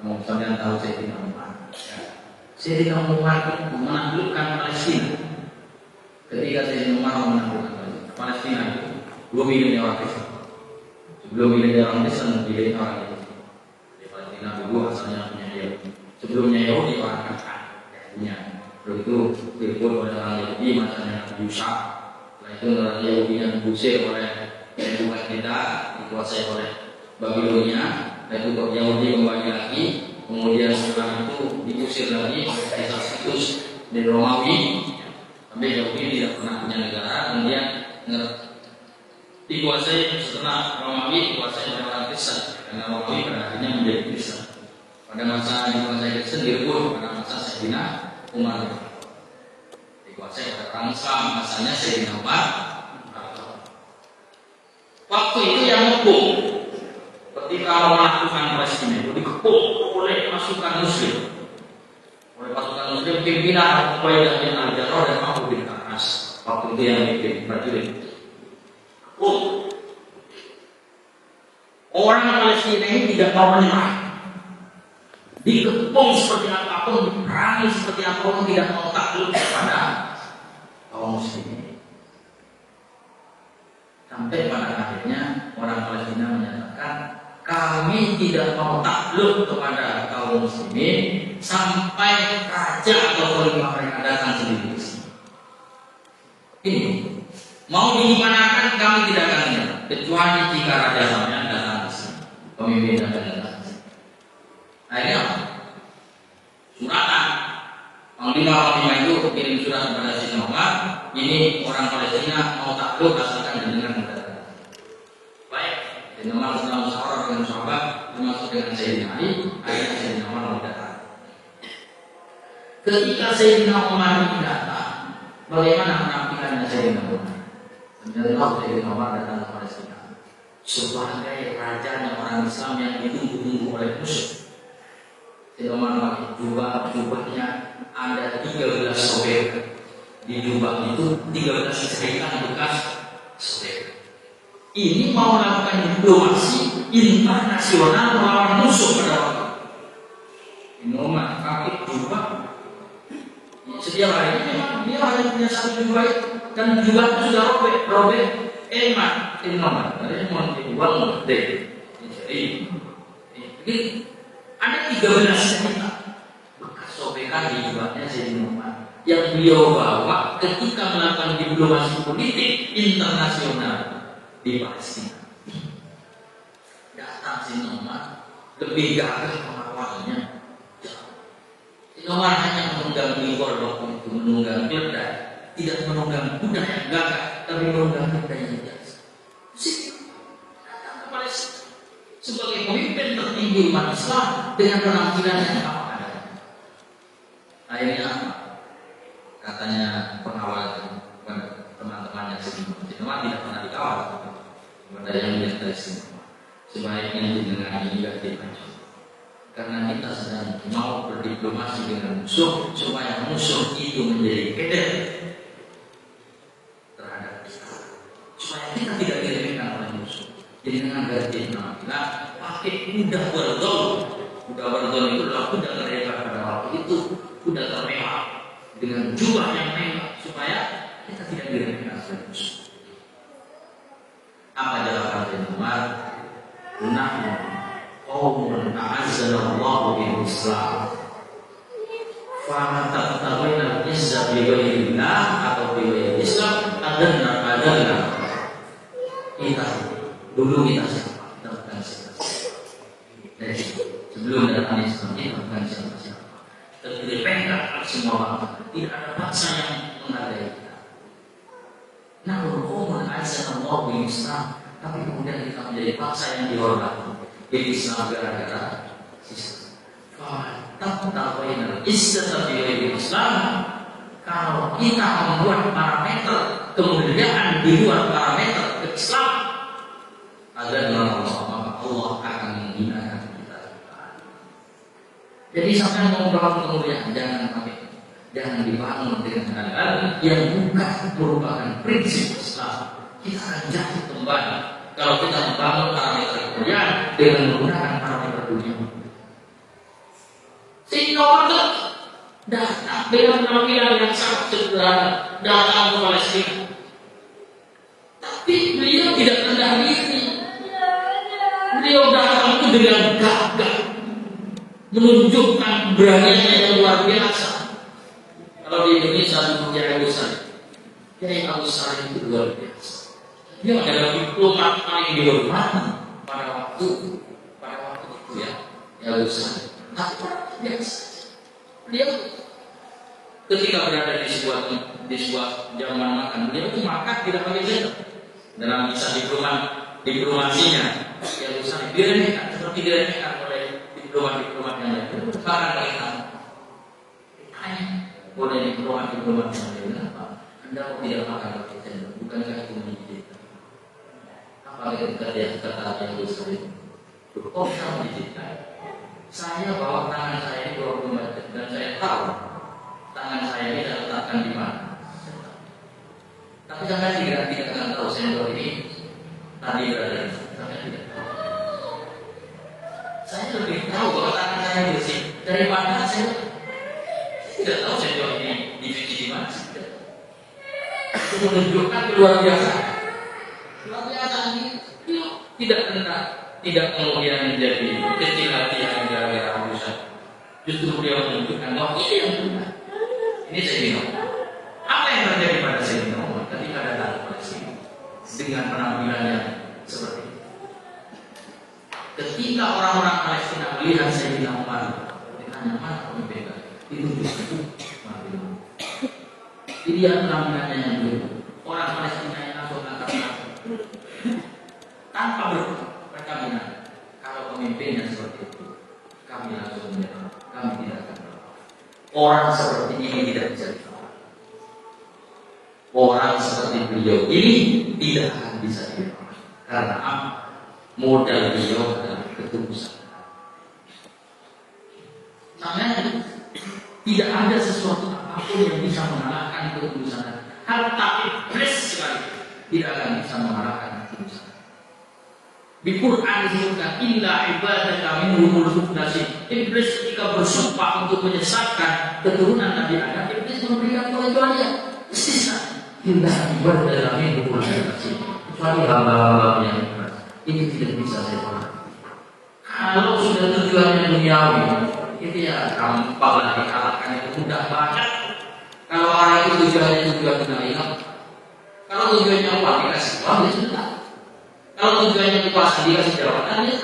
Kalian tahu Sayyidina Umar. Sayyidina Umar itu menaklukkan Palestina. Ketika Sayyidina Umar menaklukkan Palestina itu belum milih orang Kristen. Sebelum milih orang Kristen, milih orang Yahudi. Di Palestina dulu asalnya punya Yahudi. Sebelumnya Yahudi orang Kanaan punya. Lalu itu direbut oleh orang Yahudi, masanya Yusa. Setelah itu orang Yahudi yang diusir oleh Nebukadnezar kita, dikuasai oleh Babilonia. Lalu Yahudi kembali lagi. Kemudian setelah itu diusir lagi oleh Kaisar Titus dari Romawi. Sampai Yahudi tidak pernah punya negara. Kemudian dikuasai setelah Romawi dikuasai oleh orang Kristen. Karena Romawi pada akhirnya menjadi Kristen. Pada masa dikuasai Kristen direbut pada masa Sayyidina Umar. Dikuasai oleh orang Islam, masanya Sayyidina Umar. Waktu itu yang hukum ketika melakukan Palestina itu dikepung oleh pasukan Muslim. Oleh pasukan Muslim pimpinan Ubaid bin Al-Jarrah dan Abu bin Anas. Waktu itu yang bikin prajurit. Orang Palestina ini tidak mau menyerah. Dikepung seperti apapun, diperangi seperti apapun, tidak mau takluk kepada kaum Muslimin. Sampai pada akhirnya orang Palestina menyatakan, kami tidak mau takluk kepada kaum Muslimin sampai raja atau khalifah mereka datang sendiri. Ini mau dimanakan kami tidak akan menyerah, kecuali jika raja sampean datang ke sini, pemimpin datang ke sini. Akhirnya suratan Panglima itu kirim surat kepada Sayyidina Umar, ini orang Palestina mau takluk asalkan dengan negara. Baik, Sayyidina Umar setelah musyawarah dengan sahabat, termasuk dengan Sayyidina Ali, akhirnya Sayyidina Umar mau datang. Ketika Sayyidina Umar datang, bagaimana penampilannya Sayyidina Umar? Sebenarnya Sayyidina Umar datang ke Palestina sebagai rajanya orang Islam yang ditunggu-tunggu oleh musuh. Sayyidina Umar pakai jubahnya ada 13 sobek. Di jubah itu 13 jahitan bekas sobek. Ini mau melakukan diplomasi internasional melawan musuh pada waktu. Sayyidina Umar pakai jubah. Setiap hari memang dia hanya punya satu jubah itu. Dan jubah itu sudah robek. Emak Sayyidina Umar. Tadi mau dibuang deh. Jadi ada 13 jahitan bekas sobekan di jubahnya Sayyidina Umar yang beliau bawa ketika melakukan diplomasi politik internasional di Palestina. Datang Sayyidina Umar lebih gagah pengawalannya. Sayyidina Umar hanya menunggang mimbar waktu itu, menunggang keledai, tidak menunggang kuda yang gagah, tapi menunggang keledai yang biasa. Datang ke Palestina sebagai pemimpin tertinggi umat Islam dengan penampilan yang apa adanya. Akhirnya apa? Katanya pengawal teman-temannya Sayyidina Umar tidak pernah dikawal kepada yang melihat dari sini. Sebaiknya dengan ini tidak dipacu. Karena kita sedang mau berdiplomasi dengan musuh supaya musuh itu menjadi keder terhadap kita, supaya kita tidak diremehkan oleh musuh. Jadi dengan ganti penampilan pakai kuda berdol. Kuda berdol itu adalah kuda terhebat pada waktu itu, kuda termewah dengan jubah yang mewah supaya kita tidak diremehkan oleh musuh. Apa jawaban Sayyidina Umar? Nahnu qaumun a'azzanallahu bil Islam. Fa taqtawina izza bi ghairillah atau bi ghairil Islam adalah kita dulu kita siapa? Kita bukan siapa. Jadi sebelum datang Islam kita bukan siapa-siapa. Terdirepengkan semua bangsa. Tidak ada bangsa yang menghargai kita. Nahnu qaumun a'azzanallahu bil Islam. Tapi kemudian kita menjadi bangsa yang dihormati. Jadi Islam gara-gara Islam. Taqtawina izza bi ghairil Islam. Kalau kita membuat parameter kemuliaan di luar parameter Islam, adalah Allah akan menghinakan kita. Jadi sampai mau membangun kemuliaan jangan dibangun dengan hal-hal yang bukan merupakan prinsip Islam. Kita akan jatuh kembali kalau kita membangun parameter kemuliaan dengan menggunakan parameter dunia. Sayyidina Umar datang dengan penampilan yang sangat sederhana datang ke Palestina. Tapi beliau tidak rendah diri. Beliau datang itu dengan gagah, menunjukkan beraninya yang luar biasa. Kalau di Indonesia dulu Kiai Agus Salim itu luar biasa. Dia adalah diplomat paling dihormat pada waktu itu ya Agus Salim. Tapi biasa. Beliau ketika berada di sebuah zaman makan, beliau itu makan tidak pakai sendok. Dalam kisah diplomasinya, ya Agus diremehkan seperti diremehkan oleh diplomat yang lain. Bahkan mereka tanya oleh diplomat yang lain, apa Anda kok tidak makan pakai sendok? Bukankah itu menjijikkan? Apa ketika dia kata Agus itu? Oh, saya menjijikkan. Saya bawa tangan saya ini bawa pembaca dan saya tahu tangan saya ini saya letakkan di mana. Tapi saya tidak akan tahu sendok ini tadi berada di mana. Saya tidak tahu. Saya lebih tahu bahwa tangan saya bersih daripada saya tidak tahu sendok ini dicuci di mana. Itu menunjukkan luar biasa. Luar biasa ini tidak tenang. Tidak kemudian menjadi kecil hati yang gara-gara urusan. Justru beliau menunjukkan bahwa ini yang benar. Ini Sayyidina Umar. Apa yang terjadi pada Sayyidina Umar ketika datang ke Palestina dengan penampilannya seperti ini? Ketika orang-orang Palestina melihat Sayyidina Umar, ditanya mana pemimpin? Itu justru dilihat penampilannya yang dulu. Orang Palestina yang langsung angkat tanpa berkata. Kalau pemimpinnya seperti itu, kami langsung menyerah. Kami tidak akan berapa. Orang seperti ini tidak bisa ditolak. Orang seperti beliau ini tidak akan bisa ditolak. Karena apa? Modal beliau adalah ketulusan. Makanya tidak ada sesuatu apapun yang bisa mengalahkan ketulusan. Harta iblis sekali tidak akan bisa mengalahkan ketulusan. Di Quran disebutkan illa ibadaka minhumul mukhlasin. Iblis ketika bersumpah untuk menyesatkan keturunan Nabi Adam, iblis memberikan pengecualian. Sisa illa ibadaka minhumul mukhlasin. Kecuali hamba-hamba yang ikhlas. Ini tidak bisa saya tolak. Kalau sudah tujuannya duniawi, itu ya gampanglah dikalahkan, itu mudah banget. Kalau orang itu tujuan duniawi, kalau tujuannya uang dikasih uang, ya sudah. Kalau tujuannya kekuasaan dia kasih jabatan dia.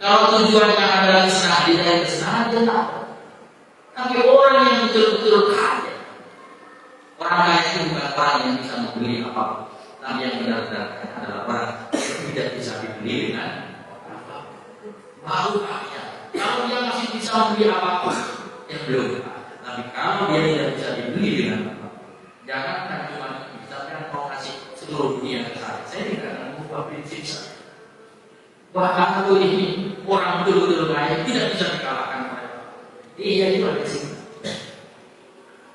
Kalau tujuannya adalah kesenangan dia kesenangan dia tak. Tapi orang yang betul-betul kaya, orang kaya itu bukan orang yang bisa membeli apapun. Tapi yang benar-benar adalah orang yang tidak bisa dibeli dengan apapun. Baru kaya. Kalau dia masih bisa membeli apapun, ya belum. Tapi kalau dia tidak bisa dibeli dengan apapun, jangankan cuma misalkan mau kasih seluruh dunia ke saya tidak akan mengubah prinsip saya. Bahkan kalau ini orang betul-betul kaya tidak bisa dikalahkan oleh dia itu ada sih.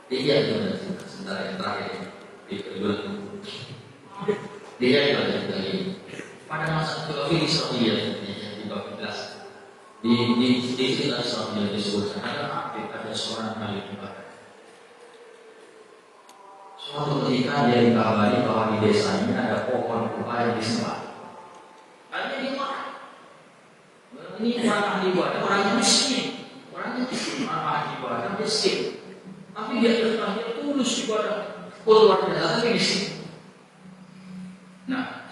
Dia itu ada sih. Sebentar yang terakhir di kedua dia itu ada lagi. Pada masa Filosofi Israel di bab 11 di cerita Israel disebutkan ada seorang ahli ibadah. Suatu ketika dia dikabari bahwa di desa ini ada pohon kurma yang disembah. Lalu dia marah. Ini orang ahli ibadah, orang miskin, orang ahli ibadah miskin. Tapi dia tulus ibadah, keluar dari tapi miskin. Nah,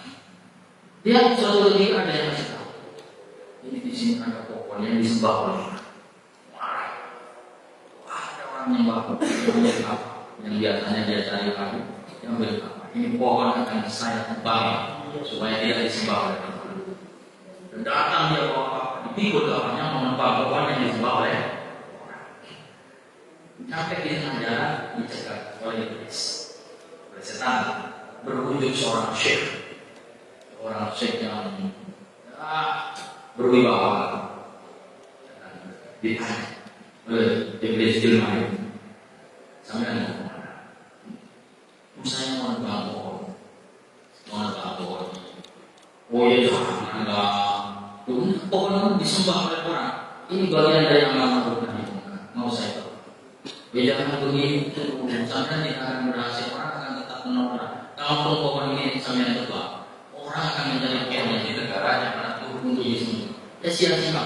dia suatu ketika ada yang kasih tahu. Ini di sini ada pohon yang disembah oleh orang. Ada orang yang bapak yang biasanya dia cari kayu, yang berkata, ini pohon akan saya tebang supaya tidak disembah oleh orang. Dan datang dia bawa apa? Dipikul kawannya menebang pohon yang disembah oleh orang. Sampai di tengah jalan dicegat oleh iblis, oleh setan, berwujud seorang syekh yang berwibawa. Ditanya oleh iblis jelma itu, sampai saya mau nebang pohon. Oh iya, enggak. Pohon disembah oleh orang. Ini bagian dari amal Tuhan. mau saya tahu. Jangan begitu, sampai tidak akan berhasil, orang akan tetap menolak. Kalau pohon ini sampai tebak, orang akan mencari kayaknya di negaranya karena turun di sini. Ya sia-sia.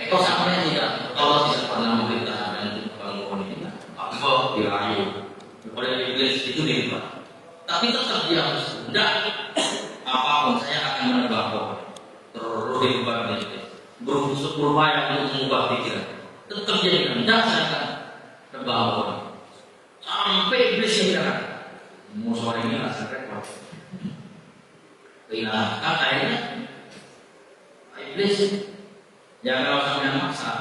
Kau sampai tidak, kalau tidak pernah memberitahu dan pohon ini, apa dirayu oleh iblis itu diubah. Tapi tetap dia harus tidak. Apapun saya akan menebak pohon. Terus diubah menjadi berupaya untuk mengubah pikiran. Tetap dia tidak saya akan tebak pohon. Sampai iblis yang bilang, mau sore ini lah saya repot. Nah, katanya iblis ya kalau sampai maksa,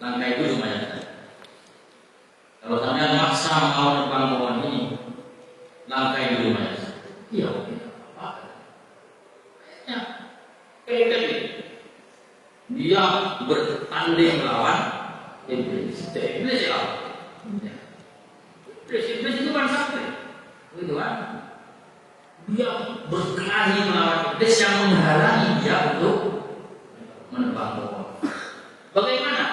langkah itu lumayan. Kalau sampai maksa mau terbang pohon ini, langkah itu lumayan. Iya, apa? Ya, dia bertanding melawan iblis. Iblis ya, iblis itu kan sampai, gitu kan? Dia berkelahi melawan iblis yang menghalangi dia untuk menebang pohon. Bagaimana?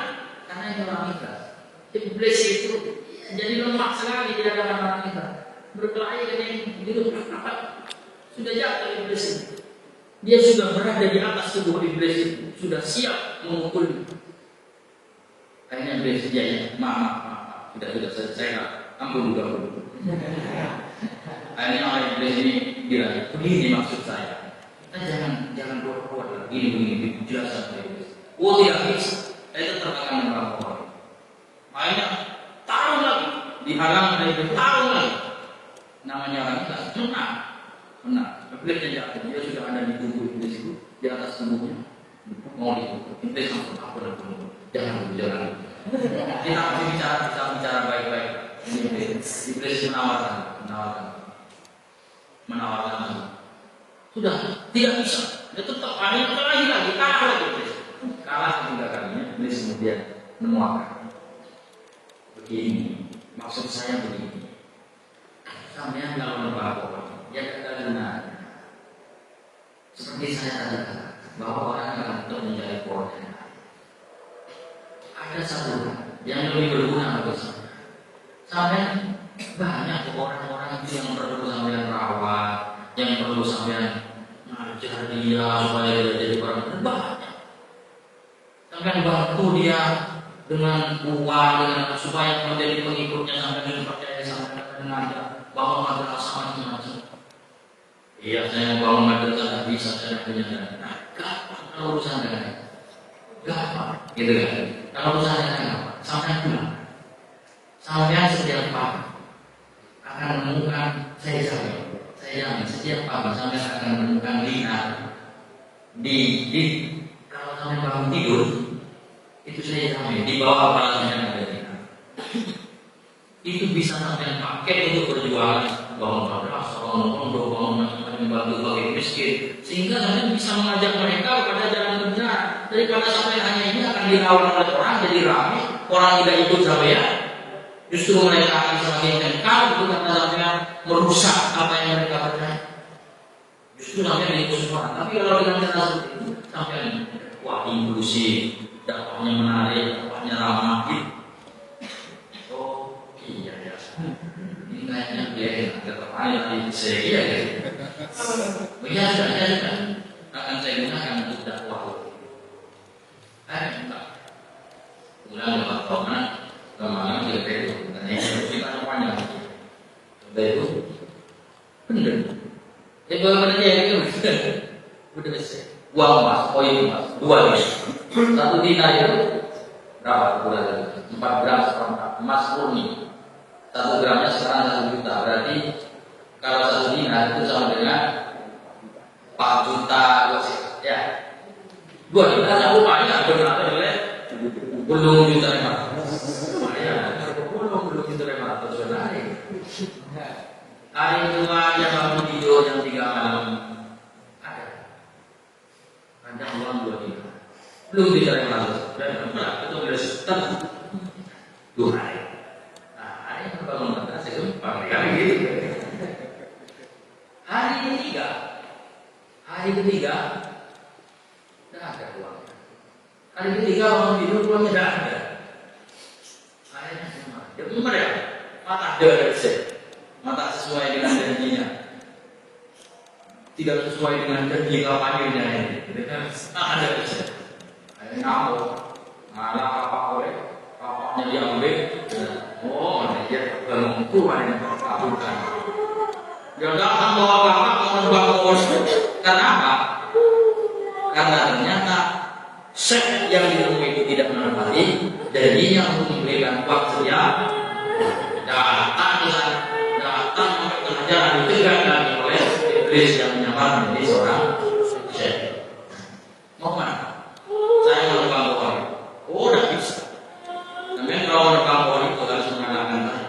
Karena ini orang ikhlas. Iblis itu jadi lemah sekali di hadapan orang ikhlas. Berkelahi dengan itu apa? Sudah jatuh iblis itu. Dia sudah berada di atas tubuh iblis itu, sudah siap memukul. Akhirnya iblis dia maaf, sudah saya ampun juga. Akhirnya orang iblis ini bilang, begini maksud saya. Kita jangan buat lagi ini dijelaskan oleh iblis. Oh tidak bisa, saya tetap akan menolak. Makanya taruh lagi, dihalang oleh iblis, taruh lagi. Namanya orang ikhlas, menang. Iblis jatuh, dia sudah ada di tubuh iblis itu, di atas tubuhnya. Mau dipukul, iblis langsung apa dan jangan. Kita masih bicara baik-baik. Iblis menawarkan. Sudah tidak bisa. Dia tetap ada lagi kalah lagi. Kalah ketiga kalinya, iblis kemudian memuakkan. Begini, maksud saya begini. Sampai kalau membawa ya kita benar. Seperti saya tadi katakan bahwa orang akan untuk mencari pohon yang lain. Ada satu yang lebih berguna bagi saya. Sampai banyak orang-orang itu yang perlu sampean rawat, yang perlu sampean ngajar dia supaya dia jadi orang terbanyak. Sampean bantu dia dengan uang, dengan supaya menjadi pengikutnya sampai percaya sampai mengajar bahwa madrasah macam-macam. Iya, saya mau madrasah bisa saya punya dana. Gampang kalau urusan dana. Gampang, gitu kan? Kalau urusan dana sampai pulang. Sampai setiap pagi akan menemukan saya jamin setiap pagi sampai akan menemukan dinar di kalau sampai bangun tidur itu saya jamin di bawah kepala saya ada dinar. Itu bisa sampai pakai untuk berjualan bangun madrasah, bangun pondok, bangun macam-macam bantu bagi miskin, sehingga sampai bisa mengajak mereka kepada jalan benar. Daripada sampai hanya ini akan dilawan oleh orang jadi ramai, orang tidak ikut sampai justru mereka akan semakin kekal itu karena sampai merusak apa yang mereka percaya. Justru sampai diikut orang. Tapi kalau dengan cara seperti itu sampai wah inklusif, dakwahnya menarik, dakwahnya ramah. Iya ya, ini kayaknya dia tetap ada di saya ya. Sudah akan saya gunakan untuk dakwah. Enggak. Kemudian dapat mana kemana dia itu, dan ini kita panjang. Sudah itu benar. Bagaimana dia itu benar sih. Uang emas, koin emas, 2 nih. 1 dinar itu berapa? 4 gram seperempat emas murni. 1 gramnya sekarang 1 juta. Berarti kalau 1 dinar itu sama dengan 4 juta ya. 2 juta satu banyak berapa boleh? Belum juta 500. Belum juta 500 benar. Hari kedua yang bangun tidur jam 3 malam ada uang 2 juta. Belum juta 500. Berapa? Itu sudah setengah 2 hari. Bangun madrasah itu panggilan gitu. Hari ketiga tidak ada uang. Hari ketiga orang tidur uangnya tidak ada. Benar ya? Mata ada mata sesuai dengan janjinya, tidak sesuai dengan janji kampanye ini. Ada kamu malah apa oleh kapaknya diambil. Oh, dia berlengkuan yang kabulkan. Dia datang bawa bapak menebak bos. Karena apa? Karena ternyata sek yang ditemui itu tidak menepati janjinya untuk memberikan uang sedia. Datang sampai tengah jalan dicegah kami oleh iblis yang menyamar menjadi seorang syekh. Mau mana? Saya mau nebang pohon. Oh, udah bisa. Tapi kalau nebang pohon itu harus mengalahkan saya.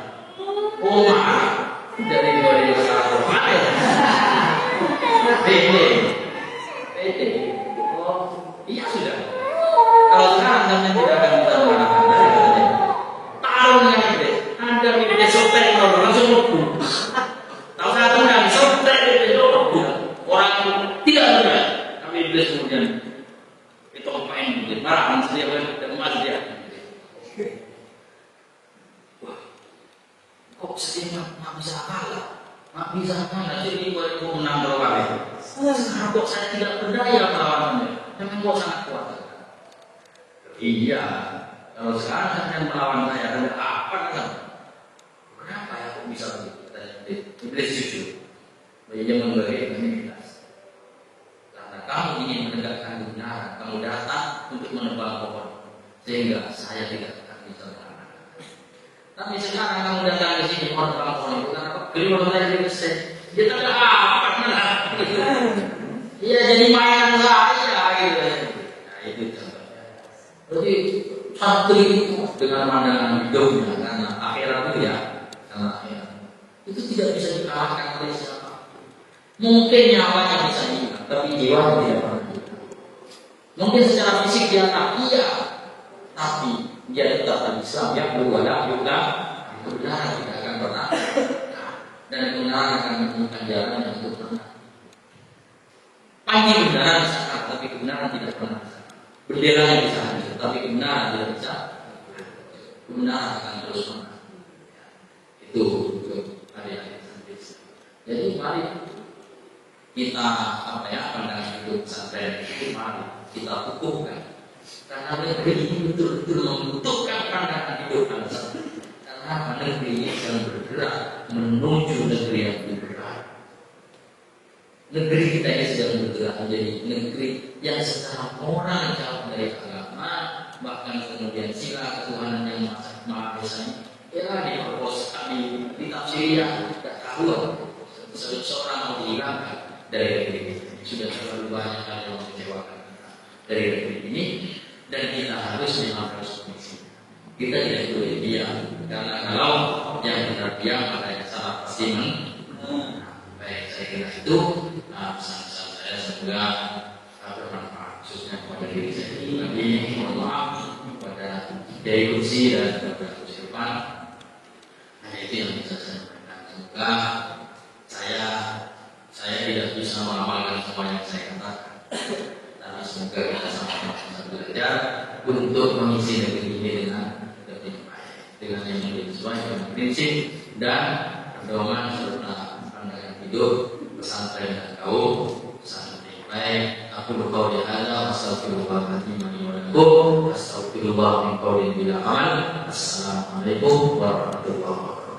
Oh, maaf. Dari dua salah berpahaya. Pede. Oh, iya sudah. Kalau sekarang kalian tidak akan bisa mengalahkan saya, katanya. Taruh dengan iblis. Ada iblis sotek langsung lebu. Tahu saya tendang sotek iblis lebu. Orang tidak benar. Tapi iblis kemudian itu main iblis marah dia dan emas dia. Wah, kok sedih nggak bisa kalah? Nggak bisa kalah. Jadi mau menang berapa kali? Sekarang kok saya tidak berdaya melawannya. Memang kok sangat kuat. Iya. Kalau sekarang kalian melawan saya, ada apa kan? Kenapa ya kok bisa begitu? Iblis jujur. Dia memberi identitas. Karena kamu ingin menegakkan kebenaran, kamu datang untuk menebang pohon, sehingga saya tidak akan bisa mengalahkan. Tapi sekarang kamu datang ke sini menebang pohon itu karena apa? Kelima saya jadi besar. Dia tak ada apa kan? Iya jadi mainan saya gitu. Nah itu contohnya. Jadi santri itu dengan pandangan hidupnya karena akhirat itu ya, karena akhirat itu tidak bisa dikalahkan oleh siapa. Mungkin nyawanya bisa hilang, tapi jiwa tidak pernah hilang. Mungkin secara fisik dia tak iya, tapi dia tetap Islam yang berwadah juga kebenaran tidak akan pernah, dan kebenaran akan menemukan jalan yang untuk pernah. Pagi kebenaran bisa, tapi kebenaran tidak pernah. Benderanya bisa hancur, tapi kebenaran tidak bisa. Kebenaran akan terus menang. Itu adik-adik santri. Jadi mari kita pandangan hidup pesantren itu mari kita kukuhkan. Karena negeri ini betul-betul membutuhkan pandangan hidup bangsa. Karena negeri ini sedang bergerak menuju negeri yang lebih berat. Negeri kita ini sedang bergerak menjadi negeri yang secara moral jauh dari agama, bahkan kemudian sila ketuhanan yang maha esa ini ya diperkosa, ditafsiri tidak tahu seseorang mau dihilangkan dari negeri ini. Sudah terlalu banyak hal yang mengecewakan dari negeri ini, dan kita memang harus kondisi. Kita tidak boleh diam, karena kalau yang benar diam maka yang salah pasti baik. Saya kira itu pesan-pesan saya, semoga bermanfaat khususnya kepada diri saya pribadi. Mohon maaf kepada Kiai Kursi dan kepada Gus Irfan. Hanya itu yang bisa saya sampaikan. Semoga saya tidak bisa mengamalkan semua yang saya katakan, tapi semoga kita sama-sama bisa belajar untuk mengisi negeri ini dengan lebih baik, dengan yang lebih sesuai dengan prinsip dan pedoman serta pandangan hidup pesantren dan kaum pesantren baik. Aku berqauli hadza wa astaghfirullahaladzim li wa lakum. Astaghfirullah min qawlin bila amal. Assalamualaikum warahmatullahi wabarakatuh.